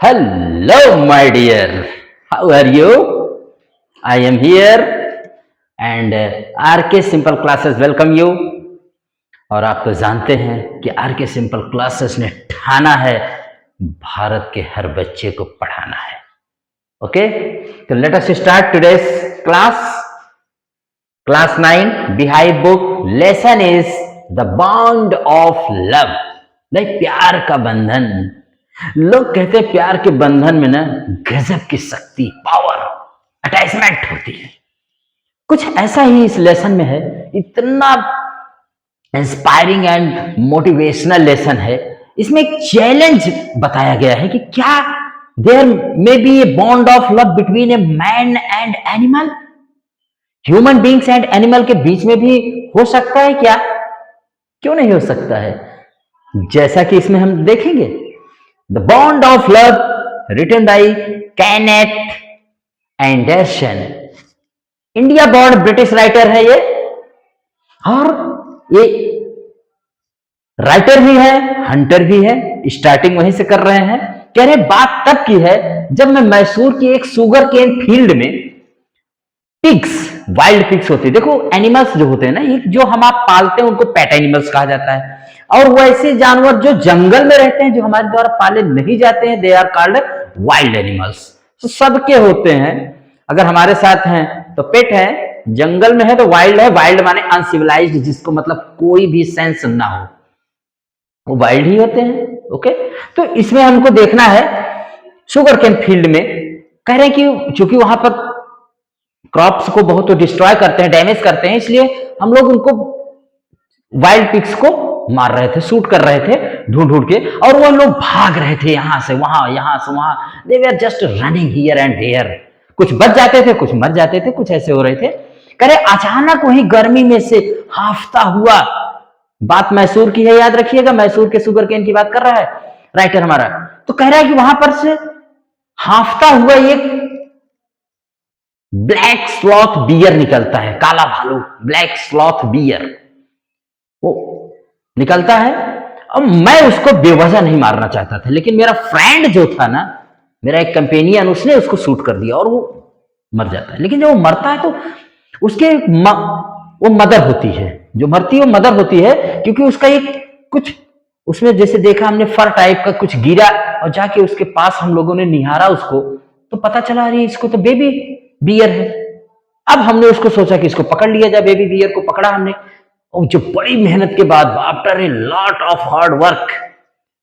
Hello, my dear. How are you? I am here and RK Simple Classes welcome you. और आप तो जानते हैं कि RK Simple Classes ने ठाना है भारत के हर बच्चे को पढ़ाना है. ओके, तो let us start today's class. Class 9 behind book lesson is the bond of love. Like प्यार का बंधन. लोग कहते हैं प्यार के बंधन में ना गजब की शक्ति, पावर, अटैचमेंट होती है. कुछ ऐसा ही इस लेसन में है. इतना इंस्पायरिंग एंड मोटिवेशनल लेसन है. इसमें एक चैलेंज बताया गया है कि क्या there may be a bond of love between a man and animal. Human beings and animal के बीच में भी हो सकता है क्या? क्यों नहीं हो सकता है? जैसा कि इसमें हम देखेंगे. The bond of love written by Kenneth Anderson. India born British writer है ये. और ये राइटर भी है, हंटर भी है. स्टार्टिंग वहीं से कर रहे हैं. कह रहे बात तब की है जब मैं मैसूर की एक शुगर केन फील्ड में पिग्स, वाइल्ड पिग्स होती है. देखो एनिमल्स जो होते हैं ना, ये जो हम आप पालते हैं उनको पेट एनिमल्स कहा जाता है. और वैसे जानवर जो जंगल में रहते हैं, जो हमारे द्वारा पाले नहीं जाते हैं, they are called wild animals. तो सबके होते हैं. अगर हमारे साथ हैं तो पेट है, जंगल में है तो वाइल्ड है. वाइल्ड माने अनसिविलाइज्ड, जिसको मतलब कोई भी सेंस ना हो, वो वाइल्ड ही होते हैं. ओके, तो इसमें हमको देखना है शुगर केन फील्ड में. कह रहे हैं कि चूंकि वहां पर क्रॉप्स को बहुत डिस्ट्रॉय करते हैं, डैमेज करते हैं, इसलिए हम लोग उनको वाइल्ड पिग्स को मार रहे थे, शूट कर रहे थे ढूंढ ढूंढ के. और वो लोग भाग रहे थे यहां से वहां, यहां से वहां. They were just running here and there. कुछ बच जाते थे, कुछ मर जाते थे, कुछ ऐसे हो रहे थे. करे अचानक वही गर्मी में से हाफता हुआ, बात मैसूर की है, याद रखिएगा, मैसूर के शुगर केन की बात कर रहा है राइटर हमारा. तो कह रहा है कि वहां पर से हाफता हुआ एक ब्लैक स्लॉथ बियर निकलता है. काला भालू, ब्लैक स्लॉथ बियर, वो निकलता है. अब मैं उसको बेवजह नहीं मारना चाहता था, लेकिन मेरा फ्रेंड जो था ना, मेरा एक कंपेनियन, उसने उसको शूट कर दिया और वो मर जाता है. लेकिन जब वो मरता है तो उसके वो मदर होती है, जो मरती है वो मदर होती है, क्योंकि उसका एक कुछ उसमें जैसे देखा हमने फर टाइप का कुछ गिरा, और जाके उसके पास हम लोगों ने निहारा उसको, तो पता चला अरे इसको तो बेबी बियर है. अब हमने उसको सोचा कि इसको पकड़ लिया जाए. बेबी बियर को पकड़ा हमने, और जो बड़ी मेहनत के बाद, after a lot of hard work,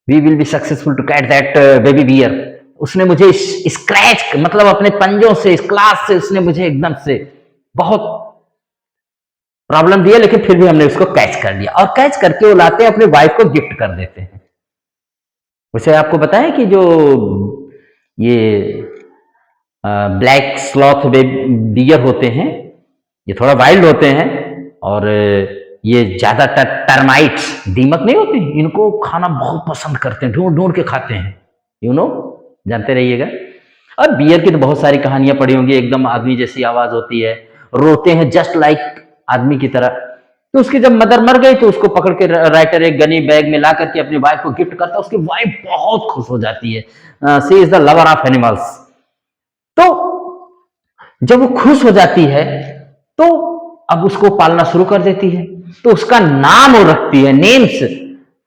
we will be successful to catch that baby bear. उसने मुझे स्क्रैच, मतलब अपने पंजों से, इस क्लास से उसने मुझे एकदम से बहुत प्रॉब्लम दिया, लेकिन फिर भी हमने उसको कैच कर लिया. और कैच करके वो लाते हैं, अपने वाइफ को गिफ्ट कर देते हैं. उसे आपको बताया कि जो ये ब्लैक स्लॉथ बियर होते हैं, ये थोड़ा वाइल्ड होते हैं, और ये ज्यादातर टर्माइट्स, दीमक नहीं होते, इनको खाना बहुत पसंद करते हैं, ढूंढ ढूंढ के खाते हैं. यू नो, जानते रहिएगा. और बियर की तो बहुत सारी कहानियां पड़ी होंगी. एकदम आदमी जैसी आवाज होती है, रोते हैं जस्ट लाइक आदमी की तरह. तो उसकी जब मदर मर गई तो उसको पकड़ के राइटर एक गनी बैग में ला करके अपनी वाइफ को गिफ्ट करता है. उसकी वाइफ बहुत खुश हो जाती है. She is the lover of animals. तो जब वो खुश हो जाती है तो अब उसको पालना शुरू कर देती है. तो उसका नाम वो रखती है, नेम्स,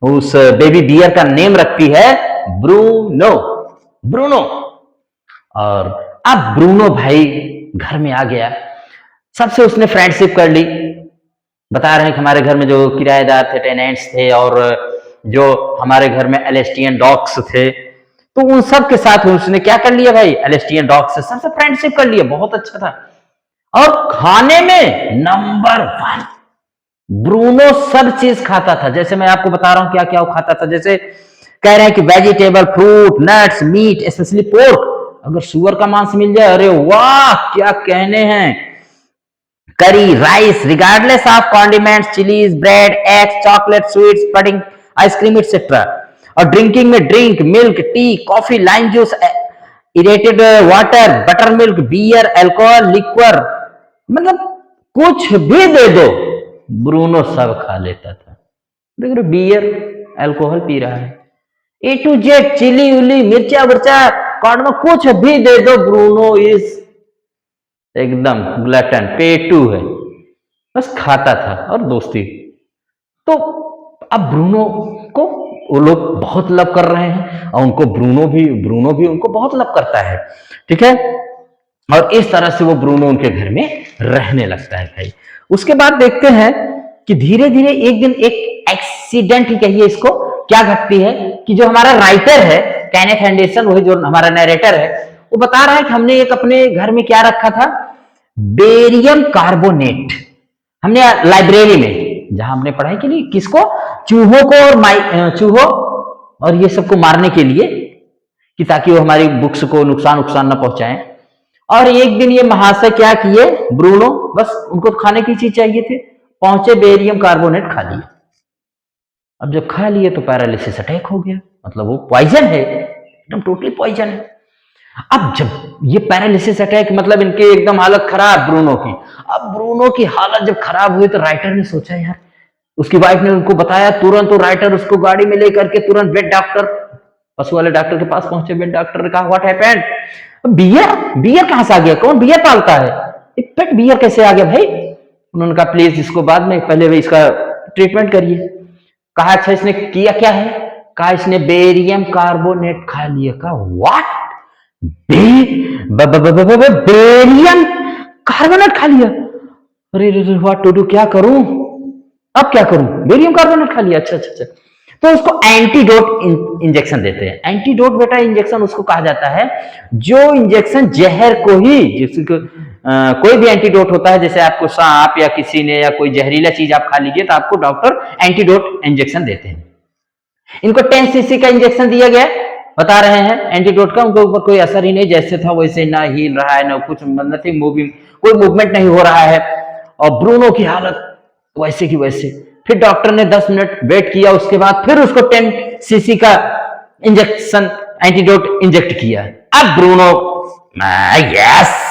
उस बेबी बियर का नेम रखती है ब्रूनो. ब्रूनो. और अब ब्रूनो भाई घर में आ गया. सबसे उसने फ्रेंडशिप कर ली. बता रहे हैं कि हमारे घर में जो किराएदार थे, टेनेंट्स थे, और जो हमारे घर में एलेस्टियन डॉग्स थे, तो उन सब के साथ उसने क्या कर लिया भाई, एलेस्टियन डॉग्स से सबसे फ्रेंडशिप कर लिया. बहुत अच्छा था. और खाने में नंबर 1 ब्रूनो सब चीज खाता था. जैसे मैं आपको बता रहा हूं क्या क्या वो खाता था. जैसे कह रहे हैं कि vegetable, fruit, nuts, meat, specially pork. अगर सुअर का मांस मिल जाए, अरे वाह क्या कहने हैं. Curry, rice, regardless of condiments, chillies, bread, eggs, chocolate, sweets, pudding, ice cream etcetera. और ड्रिंकिंग में drink, milk, tea, coffee, lime juice, aerated water, buttermilk, beer, alcohol, liquor, मतलब कुछ भी दे दो ब्रूनो सब खा लेता था. देख रहे, बियर, अल्कोहल पी रहा है. A to Z, चिली उली मिर्चा वर्चा कॉर्न में कुछ भी दे दो, ब्रूनो इज एकदम ग्लटन, पेटू है, बस खाता था और दोस्ती। तो अब ब्रूनो को वो लोग बहुत लव कर रहे हैं और उनको ब्रूनो भी उनको बहुत लव करता है, ठीक है। और इस तरह से वो ब्रूनो उनके घर में रहने लगता है भाई। उसके बाद देखते हैं कि धीरे धीरे एक दिन एक एक्सीडेंट ही कहिए इसको, क्या घटती है कि जो हमारा राइटर है केनेथ एंडरसन, वही जो हमारा नरेटर है, वो बता रहा है कि हमने एक अपने घर में क्या रखा था, बेरियम कार्बोनेट। हमने लाइब्रेरी में जहां हमने पढ़ाई के लिए किसको, चूहों को और चूहों और ये सबको मारने के लिए, कि ताकि वो हमारी बुक्स को नुकसान ना पहुंचाएं। और एक दिन ये महाशय क्या किए, ब्रूनो, बस उनको खाने की चीज चाहिए थी, पहुंचे बेरियम कार्बोनेट खा लिए। अब जब खा लिए तो पैरालिसिस अटैक हो गया, मतलब वो पॉइजन है, एकदम टोटली पॉइजन है। अब जब ये पैरालिसिस अटैक मतलब इनकी एकदम हालत खराब ब्रूनो की। अब ब्रूनो की हालत जब खराब हुई तो राइटर ने सोचा यार, उसकी वाइफ ने उनको बताया तुरंत, तो राइटर उसको गाड़ी में लेकर के तुरंत वेट डॉक्टर, पशु वाले डॉक्टर के पास पहुंचे। वेट डॉक्टर ने कहा व्हाट हैपेंड, बियर कहां से आ गया, कौन बियर पालता है, एक पेट बियर कैसे आ गया भाई। उन्होंने कहा प्लीज इसको बाद में, पहले वे इसका ट्रीटमेंट करिए। कहा अच्छा इसने किया क्या है, कहा इसने बेरियम कार्बोनेट खा लिया। कहा व्हाट, बेरियम कार्बोनेट खा लिया, अरे व्हाट टू डू, क्या करूं, अब क्या करूं, बेरियम कार्बोनेट खा लिया, अच्छा अच्छा अच्छा। तो उसको एंटीडोट इंजेक्शन देते हैं। एंटीडोट बेटा इंजेक्शन उसको कहा जाता है जो इंजेक्शन जहर को ही, जिसको कोई भी एंटीडोट होता है, जैसे आपको सांप या किसी ने या कोई जहरीला चीज आप खा लीजिए तो आपको डॉक्टर एंटीडोट इंजेक्शन देते हैं। इनको 10 सीसी का इंजेक्शन दिया गया, बता रहे हैं एंटीडोट का, उनके ऊपर कोई असर ही नहीं, जैसे था वैसे, ना हिल रहा है ना कुछ, नथिंग मूविंग, कोई मूवमेंट नहीं हो रहा है। और ब्रूनो की हालत वैसे की वैसे। फिर डॉक्टर ने 10 मिनट वेट किया, उसके बाद फिर उसको 10 सीसी का इंजेक्शन एंटीडोट इंजेक्ट किया। अब ब्रूनो यस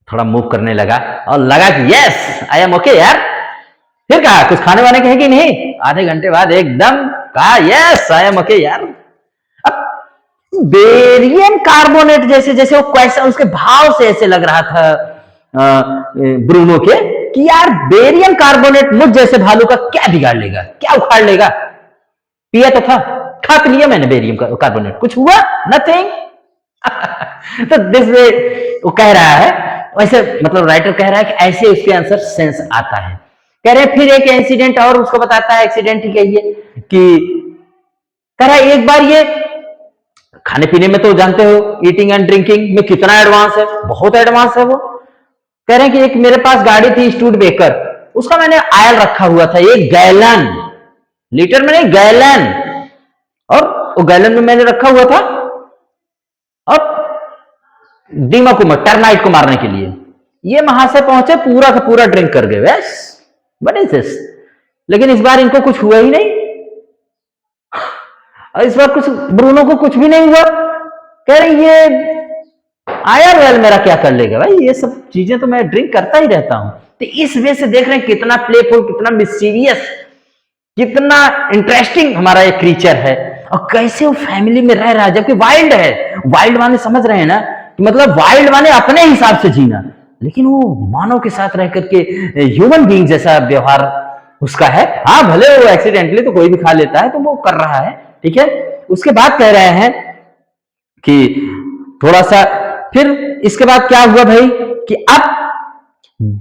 थोड़ा मूव करने लगा और लगा कि यस आई एम ओके यार। फिर कहा कुछ खाने वाने के है कि नहीं, आधे घंटे बाद एकदम कहा यस आई एम ओके यार। अब बेरियम कार्बोनेट जैसे जैसे वो क्वेश्चन उसके भाव से ऐसे लग रहा था ब्रूनो के कि यार बेरियम कार्बोनेट मुझ जैसे भालू का क्या बिगाड़ लेगा, क्या उखाड़ लेगा, पिया तो था, खा तो लिया मैंने बेरियम कार्बोनेट, कुछ हुआ, नथिंग। तो दिस वे वो कह रहा है, वैसे मतलब राइटर कह रहा है कि ऐसे उसके आंसर सेंस आता है। कह रहे फिर एक इंसिडेंट और उसको बताता है, एक्सीडेंट ही कहिए, कि कह रहा है एक बार ये खाने पीने में तो जानते हो ईटिंग एंड ड्रिंकिंग में कितना एडवांस है, बहुत एडवांस है वो। कह रहे हैं कि एक मेरे पास गाड़ी थी स्टूड बेकर, उसका मैंने आयल रखा हुआ था 1 गैलन, लीटर में नहीं गैलन, और वो गैलन में मैंने रखा हुआ था, और दीमक को टर्माइट को मारने के लिए। ये महाशय पहुंचे पूरा का पूरा ड्रिंक कर गए, बस व्हाट इज दिस। लेकिन इस बार इनको कुछ हुआ ही नहीं, और इस बार कुछ ब्रूनो को कुछ भी नहीं हुआ। कह रहे ये आया वेल मेरा क्या कर लेगा भाई, ये सब चीजें तो मैं ड्रिंक करता ही रहता हूं। तो इस वे से देख रहे हैं कितना प्लेफुल, कितना मिस्टीरियस, कितना इंटरेस्टिंग हमारा ये क्रीचर है, और कैसे वो फैमिली में रह रहा है, जबकि वाइल्ड है। वाइल्ड माने समझ रहे हैं ना, मतलब वाइल्ड माने अपने हिसाब से जीना, लेकिन वो मानव के साथ रह करके ह्यूमन बीइंग जैसा व्यवहार उसका है। हाँ भले वो एक्सीडेंटली तो कोई भी खा लेता है, तो वो कर रहा है, ठीक है। उसके बाद कह रहे हैं कि थोड़ा सा फिर इसके बाद क्या हुआ भाई, कि अब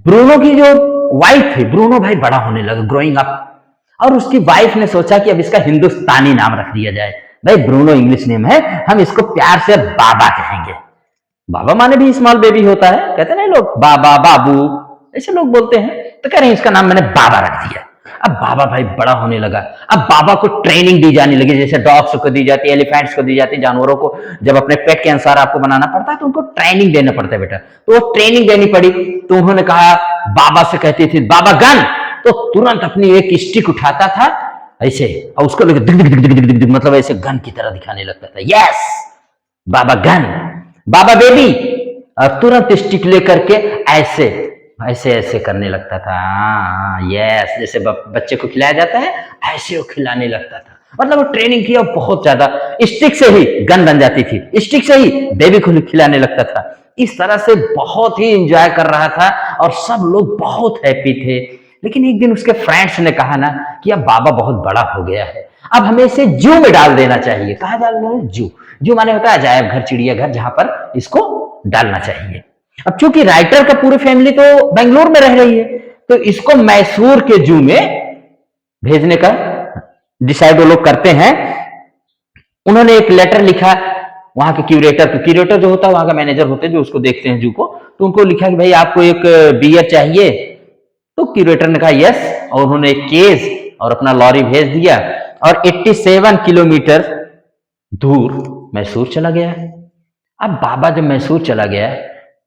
ब्रूनो की जो वाइफ थी, ब्रूनो भाई बड़ा होने लगा, ग्रोइंग अप, और उसकी वाइफ ने सोचा कि अब इसका हिंदुस्तानी नाम रख दिया जाए। भाई ब्रूनो इंग्लिश नेम है, हम इसको प्यार से बाबा कहेंगे। बाबा माने भी स्मॉल बेबी होता है, कहते हैं लोग बाबा बाबू, ऐसे लोग बोलते हैं। तो कह रहे हैं इसका नाम मैंने बाबा रख दिया। अब बाबा भाई बड़ा होने लगा, अब बाबा को ट्रेनिंग दी जाने लगी, जैसे डॉग्स को दी जाती है, एलिफेंट्स को दी जाती है, जानवरों को जब अपने पेट के अनुसार आपको बनाना पड़ता है तो उनको ट्रेनिंग देना पड़ता है बेटा। तो वो ट्रेनिंग देनी पड़ी, तो उन्होंने कहा, बाबा से कहती थी बाबा गन, तो तुरंत अपनी एक स्टिक उठाता था ऐसे, और उसको दिख दिख दिख दिख दिख, मतलब ऐसे गन की तरह दिखाने लगता था, यस बाबा गन, बाबा बेबी, और तुरंत स्टिक लेकर के ऐसे ऐसे ऐसे करने लगता था। यस, जैसे बच्चे को खिलाया जाता है ऐसे वो खिलाने लगता था। मतलब वो ट्रेनिंग किया, बहुत ज्यादा स्टिक से ही गन बन जाती थी, स्टिक से ही बेबी को खिलाने लगता था। इस तरह से बहुत ही एंजॉय कर रहा था और सब लोग बहुत हैप्पी थे। लेकिन एक दिन उसके फ्रेंड्स ने कहा ना कि अब बाबा बहुत बड़ा हो गया है, अब हमें इसे जू में डाल देना चाहिए। कहा डाल देना? जू। जू माने होता है अजायब घर, चिड़ियाघर, जहां पर इसको डालना चाहिए। अब चूंकि राइटर का पूरी फैमिली तो बेंगलोर में रह रही है, तो इसको मैसूर के जू में भेजने का डिसाइड वो लोग करते हैं। उन्होंने एक लेटर लिखा वहां के क्यूरेटर को, क्यूरेटर जो होता है वहां का मैनेजर होते हैं जो उसको देखते हैं जू को, तो उनको लिखा कि भाई आपको एक बियर चाहिए। तो क्यूरेटर ने कहा यस, और उन्होंने एक केस और अपना लॉरी भेज दिया और 87 किलोमीटर दूर मैसूर चला गया। अब बाबा जब मैसूर चला गया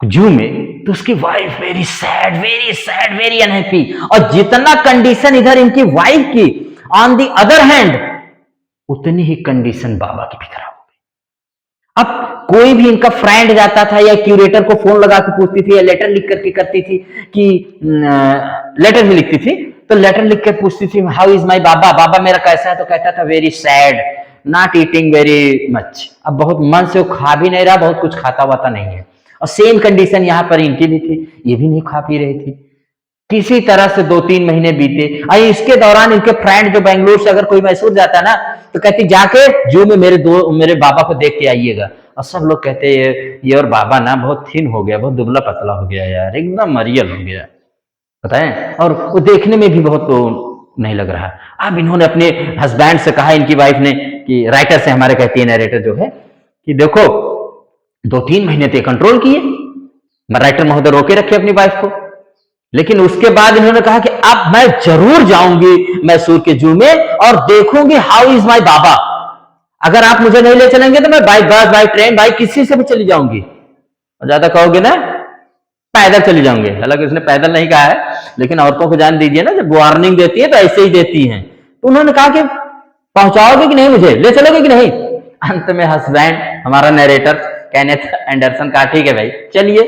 जू में, तो उसकी wife very sad, very sad, very unhappy. और जितना कंडीशन इधर इनकी वाइफ की, ऑन दी अदर हैंड उतनी ही कंडीशन बाबा की भी खराब हो गई। अब कोई भी इनका फ्रेंड जाता था या क्यूरेटर को फोन लगा के पूछती थी या लेटर लिख करके करती थी कि लेटर भी लिखती थी, तो लेटर लिख कर पूछती थी हाउ इज माई बाबा, बाबा मेरा कैसा है, तो कहता था very sad, not eating very much. अब बहुत मन से वो खा भी नहीं रहा, बहुत कुछ खाता वाता नहीं है। और सेम कंडीशन यहां पर इनकी भी थी, ये भी नहीं खा पी रही थी। किसी तरह से 2-3 महीने बीते। और इसके दौरान इनके फ्रेंड जो बेंगलुरु से अगर कोई मैसूर जाता ना, तो कहती जाके जू में मेरे बाबा को देख के आइएगा। और सब लोग कहते ये और बाबा ना बहुत थिन हो गया, बहुत दुबला पतला हो गया यार, एकदम मरियल हो गया, पता है, और वो देखने में भी बहुत नहीं लग रहा। अब इन्होंने अपने हस्बैंड से कहा, इनकी वाइफ ने, कि राइटर से हमारे कहती है, नरेटर जो है, कि देखो 2-3 महीने तो कंट्रोल किए, राइटर महोदय रोके रखे अपनी वाइफ को, लेकिन उसके बाद इन्होंने कहा कि अब मैं जरूर जाऊंगी मैसूर के जू में और देखूंगी हाउ इज माई बाबा। अगर आप मुझे नहीं ले चलेंगे तो मैं by bus, by train, by किसी से भी चली जाऊंगी, और ज्यादा कहोगे ना पैदल चली जाऊंगी। हालांकि उसने पैदल नहीं कहा है, लेकिन औरतों को जान दीजिए ना, जब वार्निंग देती है तो ऐसे ही देती हैं। तो उन्होंने कहा कि पहुंचाओगे कि नहीं, मुझे ले चलोगे कि नहीं। अंत में हस्बैंड हमारा नरेटर केनेथ एंडरसन कहा ठीक है भाई चलिए,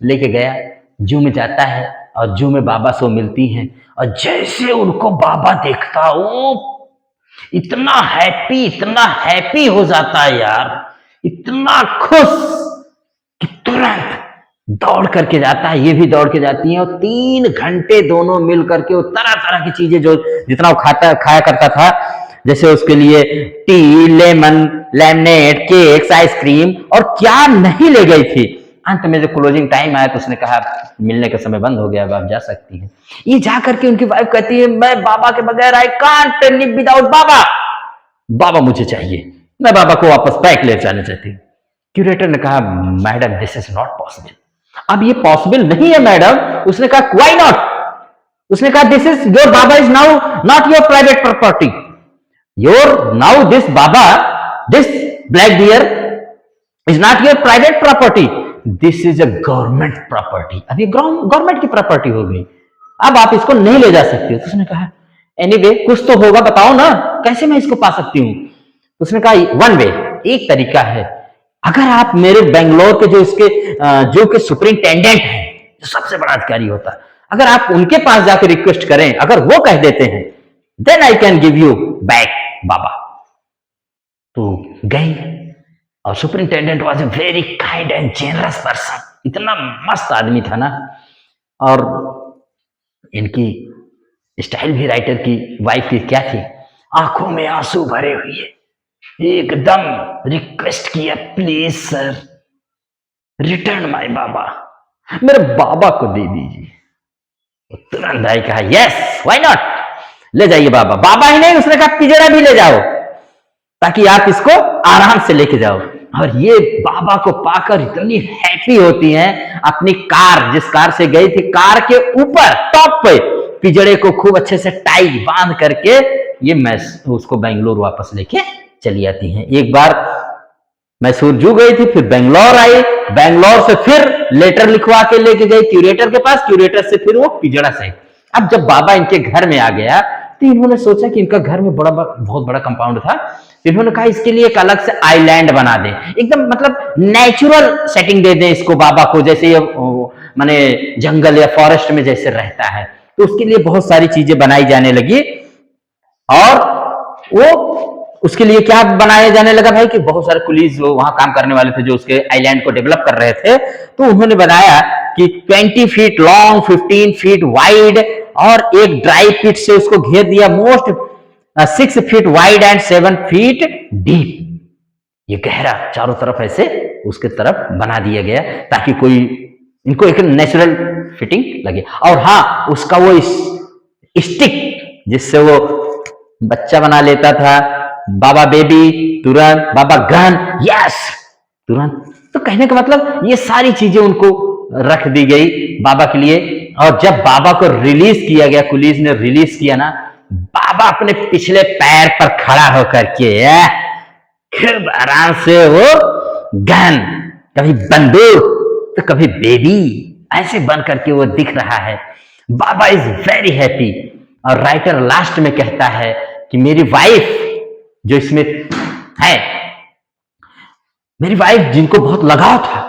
लेके गया, जू में जाता है और जू में बाबा से मिलती हैं। और जैसे उनको बाबा देखता, वो इतना हैप्पी हो जाता है यार, इतना खुश कि तुरंत दौड़ करके जाता है, ये भी दौड़ के जाती हैं, और 3 घंटे दोनों मिल करके वो तरह तरह की चीजें जो जितना वो खाया करता था, जैसे उसके लिए T, lemon, lemonade, cakes, ice cream, और क्या नहीं ले गई थी। अंत में जब क्लोजिंग टाइम आया तो उसने कहा मिलने का समय बंद हो गया, अब आप जा सकती हैं। ये जा करके उनकी वाइफ कहती है मैं बाबा के बगैर आई कांट लिव विदाउट बाबा, बाबा मुझे चाहिए, मैं बाबा को वापस बैक ले जाना चाहती हूँ। क्यूरेटर ने कहा madam this is not possible, अब ये पॉसिबल नहीं है मैडम। उसने कहा व्हाई नॉट, उसने कहा this is your Baba is now not your private property, your now this Baba, this black bear is not your private property, this is a government property. अब ये government की property हो गई, अब आप इसको नहीं ले जा सकते। तो उसने कहा एनीवे कुछ तो होगा, बताओ ना कैसे मैं इसको पा सकती हूँ। उसने कहा वन वे, एक तरीका है, अगर आप मेरे बेंगलोर के जो इसके जो के सुपरिंटेंडेंट हैं, जो सबसे बड़ा अधिकारी होता है, अगर आप उनके पास जाकर रिक्वेस्ट करें, अगर वो कह देते हैं then I can give you back बाबा। तो गई, और superintendent was a very kind and generous person, इतना मस्त आदमी था ना। और इनकी स्टाइल भी राइटर की वाइफ की क्या थी, आंखों में आंसू भरे हुए एकदम रिक्वेस्ट किया प्लीज सर रिटर्न माय बाबा, मेरे बाबा को दे दीजिए। तुरंत भाई कहा यस व्हाई नॉट, ले जाइए बाबा। बाबा ही नहीं, उसने कहा पिंजरा भी ले जाओ ताकि आप इसको आराम से लेके जाओ। और ये बाबा को पाकर इतनी हैप्पी होती हैं, अपनी कार, जिस कार से गई थी, कार के ऊपर टॉप पे पिंजरे को खूब अच्छे से टाइट बांध करके ये उसको बेंगलुरु वापस लेके चली आती हैं। एक बार मैसूर जू गई थी, फिर बेंगलोर आई, बेंगलोर से फिर लेटर लिखवा के लेके गई क्यूरेटर के पास, क्यूरेटर से फिर वो पिंजरा से। अब जब बाबा इनके घर में आ गया तो इन्होंने सोचा कि इनका घर में बहुत बड़ा कंपाउंड था, इन्होंने कहा इसके लिए एक अलग से आइलैंड बना दें, एकदम मतलब नेचुरल सेटिंग दे दें इसको बाबा को, जैसे ये माने जंगल या फॉरेस्ट में जैसे रहता है। तो उसके लिए बहुत सारी चीजें बनाई जाने लगी। और वो उसके लिए क्या बनाया जाने लगा भाई कि बहुत सारे कुलीज जो वहां काम करने वाले थे जो उसके आइलैंड को डेवलप कर रहे थे, तो उन्होंने बनाया कि 20 फीट लॉन्ग, 15 फीट वाइड और एक ड्राई पिट से उसको घेर दिया, most 6 feet wide and 7 feet deep. ये गहरा चारों तरफ ऐसे उसके तरफ बना दिया गया ताकि कोई इनको एक नेचुरल फिटिंग लगे। और हाँ, उसका वो स्टिक जिससे वो बच्चा बना लेता था, बाबा बेबी तुरंत, बाबा गन यस तुरंत। तो कहने का मतलब ये सारी चीजें उनको रख दी गई बाबा के लिए। और जब बाबा को रिलीज किया गया, कुलीज ने रिलीज किया ना, बाबा अपने पिछले पैर पर खड़ा होकर के खूब आराम से वो गन, कभी बंदूक तो कभी बेबी, ऐसे बन करके वो दिख रहा है। बाबा इज वेरी हैप्पी। और राइटर लास्ट में कहता है कि मेरी वाइफ जो इसमें है, मेरी वाइफ जिनको बहुत लगाव था,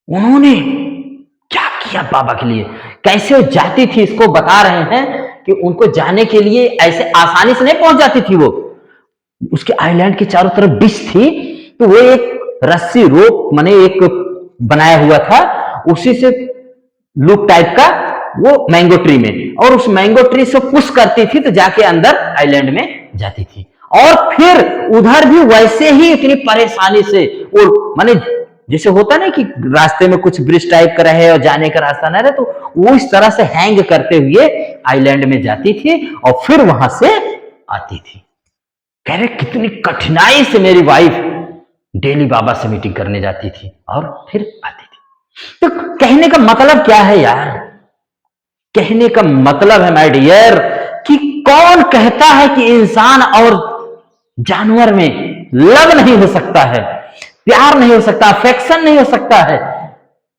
उन्होंने क्या किया बाबा के लिए, कैसे वो जाती थी। इसको बता रहे हैं कि उनको जाने के लिए ऐसे आसानी से नहीं पहुंच जाती थी। वो उसके आइलैंड के चारों तरफ डिश थी, तो वो एक रस्सी रोप माने एक बनाया हुआ था, उसी से लूप टाइप का वो मैंगो ट्री में, और उस मैंगो ट्री से पुश करती थी तो जाके अंदर आइलैंड में जाती थी। और फिर उधर भी वैसे ही इतनी परेशानी से वो माने जैसे होता ना कि रास्ते में कुछ ब्रिज टाइप का रहे और जाने का रास्ता ना रहे, तो वो इस तरह से हैंग करते हुए आइलैंड में जाती थी और फिर वहां से आती थी। कह रहे कितनी कठिनाई से मेरी वाइफ डेली बाबा से मीटिंग करने जाती थी और फिर आती थी। तो कहने का मतलब क्या है यार, कहने का मतलब है माय डियर कि कौन कहता है कि इंसान और जानवर में लव नहीं हो सकता है, प्यार नहीं हो सकता, अफेक्शन नहीं हो सकता है।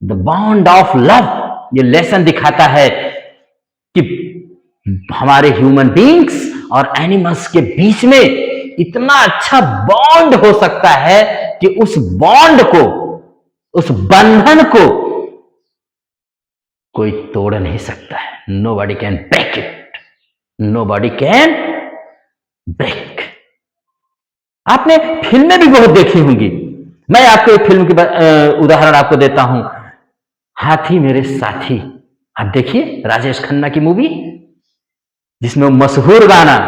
द बॉन्ड ऑफ लव ये लेसन दिखाता है कि हमारे ह्यूमन बींग्स और एनिमल्स के बीच में इतना अच्छा बॉन्ड हो सकता है कि उस बॉन्ड को, उस बंधन को कोई तोड़ नहीं सकता है। Nobody can break it, nobody can break. आपने फिल्में भी बहुत देखी होंगी। मैं आपको एक फिल्म की उदाहरण आपको देता हूं, हाथी मेरे साथी। आप देखिए राजेश खन्ना की मूवी, जिसमें मशहूर गाना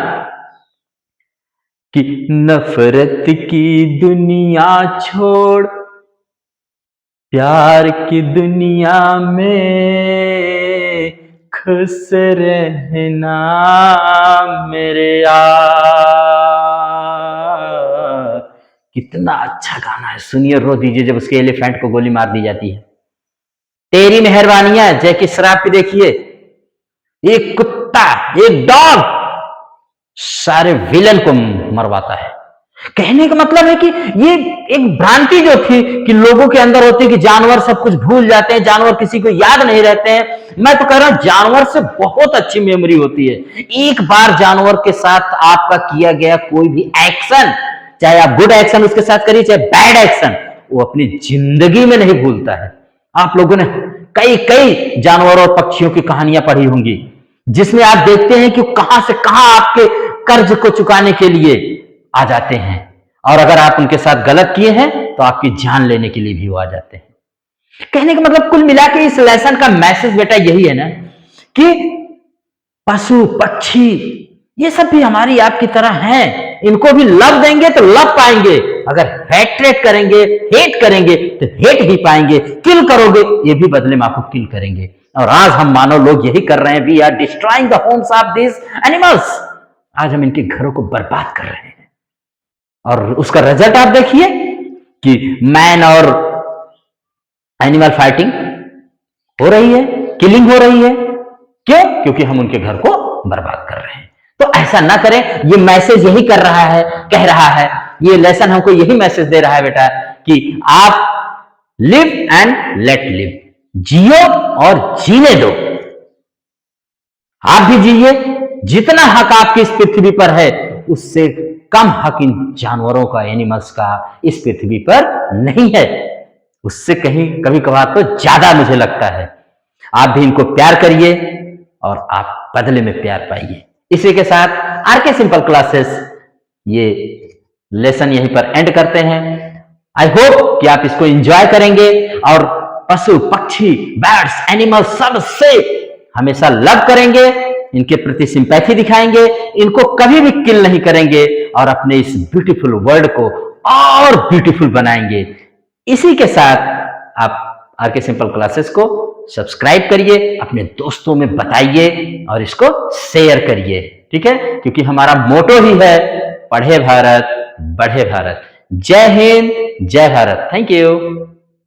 कि नफरत की दुनिया छोड़ प्यार की दुनिया में खुश रहना मेरे यार। कितना अच्छा गाना है, सुनिए रो दीजिए जब उसके एलिफेंट को गोली मार दी जाती है। तेरी मेहरबानियां जैकी श्रॉफ की देखिए, एक कुत्ता, एक डॉग सारे विलन को मरवाता है। कहने का मतलब है कि ये एक भ्रांति जो थी कि लोगों के अंदर होती है कि जानवर सब कुछ भूल जाते हैं, जानवर किसी को याद नहीं रहते हैं। मैं तो कह रहा हूं जानवर से बहुत अच्छी मेमोरी होती है। एक बार जानवर के साथ आपका किया गया कोई भी एक्शन, चाहे आप गुड एक्शन उसके साथ करिए चाहे बैड एक्शन, वो अपनी जिंदगी में नहीं भूलता है। आप लोगों ने कई कई जानवरों और पक्षियों की कहानियां पढ़ी होंगी जिसमें आप देखते हैं कि कहां से कहां आपके कर्ज को चुकाने के लिए आ जाते हैं, और अगर आप उनके साथ गलत किए हैं तो आपकी जान लेने के लिए भी वो आ जाते हैं। कहने का मतलब कुल मिला के इस लेसन का मैसेज बेटा यही है ना कि पशु पक्षी ये सब भी हमारी आपकी तरह हैं, इनको भी लव देंगे तो लव पाएंगे, अगर हेट्रेट करेंगे, हेट करेंगे तो हेट ही पाएंगे, किल करोगे ये भी बदले में आपको किल करेंगे। और आज हम मानव लोग यही कर रहे हैं, we are destroying the homes of this animals. आज हम इनके घरों को बर्बाद कर रहे हैं और उसका रिजल्ट आप देखिए कि मैन और एनिमल फाइटिंग हो रही है, किलिंग हो रही है। क्यों? क्योंकि हम उनके घर को बर्बाद कर रहे हैं। तो ऐसा ना करें, ये मैसेज यही कर रहा है, कह रहा है, ये लेसन हमको यही मैसेज दे रहा है बेटा कि आप लिव एंड लेट लिव, जियो और जीने दो। आप भी जिए, जितना हक आपकी इस पृथ्वी पर है उससे कम हक इन जानवरों का, एनिमल्स का इस पृथ्वी पर नहीं है, उससे कहीं कभी कभार तो ज्यादा मुझे लगता है। आप भी इनको प्यार करिए और आप बदले में प्यार पाइए। इसी के साथ आरके सिंपल क्लासेस ये लेसन यहीं पर एंड करते हैं। आई होप कि आप इसको एंजॉय करेंगे और पशु पक्षी बर्ड्स एनिमल्स सबसे हमेशा लव करेंगे, इनके प्रति सिंपैथी दिखाएंगे, इनको कभी भी किल नहीं करेंगे और अपने इस ब्यूटीफुल वर्ल्ड को और ब्यूटीफुल बनाएंगे। इसी के साथ आप आरके सिंपल क्लासेस को सब्सक्राइब करिए, अपने दोस्तों में बताइए और इसको शेयर करिए, ठीक है, क्योंकि हमारा मोटो ही है पढ़े भारत बढ़े भारत। जय हिंद, जय भारत। Thank you.